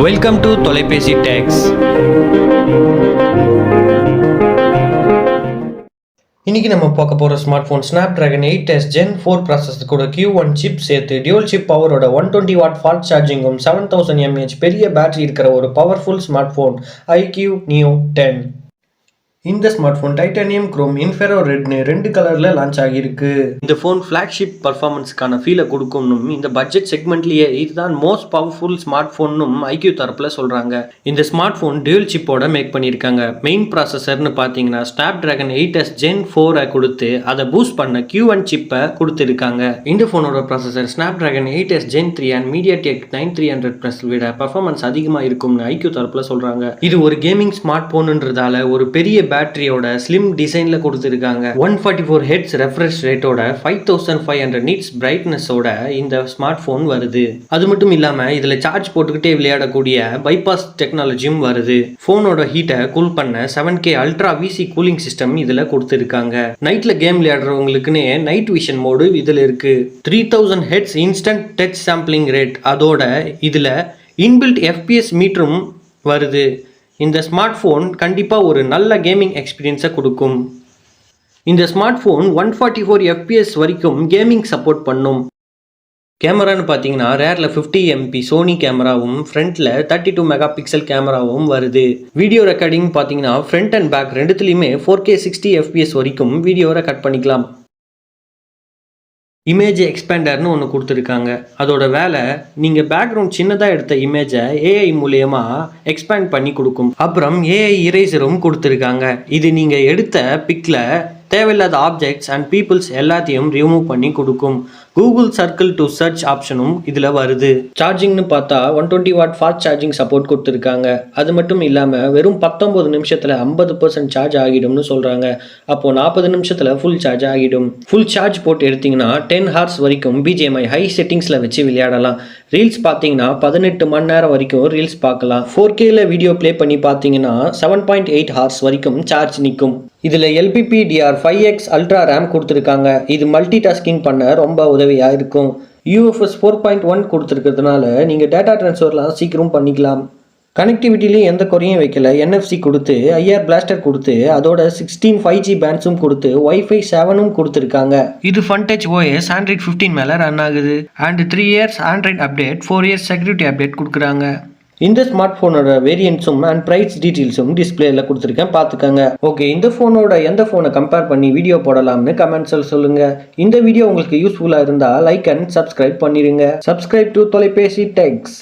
Welcome to தொலைபேசி டெக்ஸ். இன்னைக்கு நம்ம பார்க்க போகிற smartphone Snapdragon 8s Gen 4 processor கூட Q1 சிப் சேர்த்து டியூவல் சிப் பவரோட 120 வாட் ஃபாஸ்ட் சார்ஜிங்கும் 7000 mAh பெரிய பேட்டரி இருக்கிற ஒரு powerful smartphone iQ Neo 10. இந்த smartphone titanium chrome inferno ரெட்னு 2 கலரில் லான்ச் ஆகியிருக்கு. இந்த ஃபோன் ஃப்ளாக்ஷிப் பர்ஃபார்மன்ஸ்க்கான ஃபீலை கொடுக்கும்னும் இந்த பட்ஜெட் செக்மெண்ட்லேயே இதுதான் மோஸ்ட் பவர்ஃபுல் ஸ்மார்ட் ஃபோன்னும் ஐக்யூ தரப்பில் சொல்கிறாங்க. இந்த ஸ்மார்ட் ஃபோன் டியூவல் சிப்போட மேக் பண்ணியிருக்காங்க. மெயின் ப்ராசஸர்னு பார்த்தீங்கன்னா Snapdragon 8s Gen 4 கொடுத்து அதை பூஸ்ட் பண்ண Q1 சிப்பை கொடுத்துருக்காங்க. இந்த ஃபோனோட processor Snapdragon 8s Gen 3 and MediaTek 9300+ விட பர்ஃபார்மன்ஸ் அதிகமாக இருக்கும்னு ஐக்யூ தரப்பில் சொல்கிறாங்க. இது ஒரு கேமிங் ஸ்மார்ட் ஃபோனுன்றதால ஒரு பெரிய பேட்டரியோட ஸ்லிம் டிசைன்ல கொடுத்திருக்காங்க. 144 ஹெர்ட்ஸ் ரெஃப்ரெஷ் ரேட்டோட 5500 நிட்ஸ் பிரைட்னஸோட இந்த ஸ்மார்ட் போன் வருது. அது மட்டும் இல்லாம இதுல சார்ஜ் போட்டுக்கிட்டே விளையாடக்கூடிய பைபாஸ் டெக்னாலஜியும் வருது. போனோட ஹீட்டை கூல் பண்ண 7K ultra VC cooling system இதுல கொடுத்திருக்காங்க. நைட்ல கேம் விளையாடுறவங்களுக்குன்னு நைட் விஷன் மோடு இதுல இருக்கு. 3000 hertz instant touch sampling rate அதோட இதுல இன்பில்ட் FPS மீட்டரும் வருது. இந்த ஸ்மார்ட் ஃபோன் கண்டிப்பாக ஒரு நல்ல கேமிங் எக்ஸ்பீரியன்ஸை கொடுக்கும். இந்த ஸ்மார்ட் ஃபோன் 144 FPS வரைக்கும் கேமிங் சப்போர்ட் பண்ணும். கேமரான்னு பார்த்தீங்கன்னா ரேரில் 50 MP சோனி கேமராவும் ஃப்ரண்ட்டில் 32 மெகா பிக்சல் கேமராவும் வருது. வீடியோ ரெக்கார்டிங் பார்த்தீங்கன்னா ஃப்ரண்ட் அண்ட் பேக் ரெண்டுத்துலையுமே 4K 60 FPS வரைக்கும் வீடியோ ரெக்கார்ட் பண்ணிக்கலாம். இமேஜ் எக்ஸ்பேண்டர்னு ஒன்று கொடுத்துருக்காங்க. அதோட வேலை நீங்கள் பேக்ரவுண்ட் சின்னதாக எடுத்த இமேஜை AI மூலயமா எக்ஸ்பேண்ட் பண்ணி கொடுக்கும். அப்புறம் AI இரேசரும் கொடுத்துருக்காங்க. இது நீங்கள் எடுத்த பிக்கில் தேவையில்லாத ஆப்ஜெக்ட்ஸ் அண்ட் பீப்புள்ஸ் எல்லாத்தையும் ரிமூவ் பண்ணி கொடுக்கும். கூகுள் சர்க்கிள் டு சர்ச் ஆப்ஷனும் இதில் வருது. சார்ஜிங்னு பார்த்தா 120 வாட் ஃபாஸ்ட் சார்ஜிங் சப்போர்ட் கொடுத்துருக்காங்க. அது மட்டும் இல்லாமல் வெறும் 19 நிமிஷத்தில் 50% சார்ஜ் ஆகிடும்னு சொல்கிறாங்க. அப்போது 40 நிமிஷத்தில் ஃபுல் சார்ஜ் ஆகிடும். ஃபுல் சார்ஜ் போட்டு எடுத்திங்கன்னா 10 ஹார்ஸ் வரைக்கும் BGMI ஹை செட்டிங்ஸில் வச்சு விளையாடலாம். ரீல்ஸ் பார்த்தீங்கன்னா 18 மணி நேரம் வரைக்கும் ரீல்ஸ் பார்க்கலாம். 4Kல வீடியோ ப்ளே பண்ணி பார்த்தீங்கன்னா 7.8 ஹார்ஸ் வரைக்கும் சார்ஜ் நிற்கும். இதில் LPDDR5X அல்ட்ரா ரேம் கொடுத்துருக்காங்க. இது மல்டி டாஸ்கிங் பண்ண ரொம்ப உதவியாக இருக்கும். UFS 4.1 கொடுத்துருக்கிறதுனால நீங்கள் டேட்டா ட்ரான்ஸ்ஃபர்லாம் சீக்கிரம் பண்ணிக்கலாம். கனெக்டிவிட்டிலையும் எந்த குறையும் வைக்கல. NFC கொடுத்து IR பிளாஸ்டர் கொடுத்து அதோட 16 5G பேண்ட்ஸும் கொடுத்து Wi-Fi 7ம் கொடுத்துருக்காங்க. இது FunTouch OS Android 15 மேலே ரன் ஆகுது. And 3 years Android update, 4 years security update கொடுக்குறாங்க. இந்த ஸ்மார்ட் ஃபோனோட வேரியன்ட்ஸும் அண்ட் ப்ரைஸ் டீட்டெயில்ஸும் டிஸ்பிளேல கொடுத்துருக்கேன், பார்த்துக்கங்க. ஓகே, இந்த ஃபோனோட எந்த ஃபோனை கம்பேர் பண்ணி வீடியோ போடலாம்னு கமெண்ட்ஸில் சொல்லுங்கள். இந்த வீடியோ உங்களுக்கு யூஸ்ஃபுல்லாக இருந்தால் லைக் அண்ட் சப்ஸ்கிரைப் பண்ணிடுங்க. சப்ஸ்கிரைப் டு தொலைபேசி டெக்ஸ்.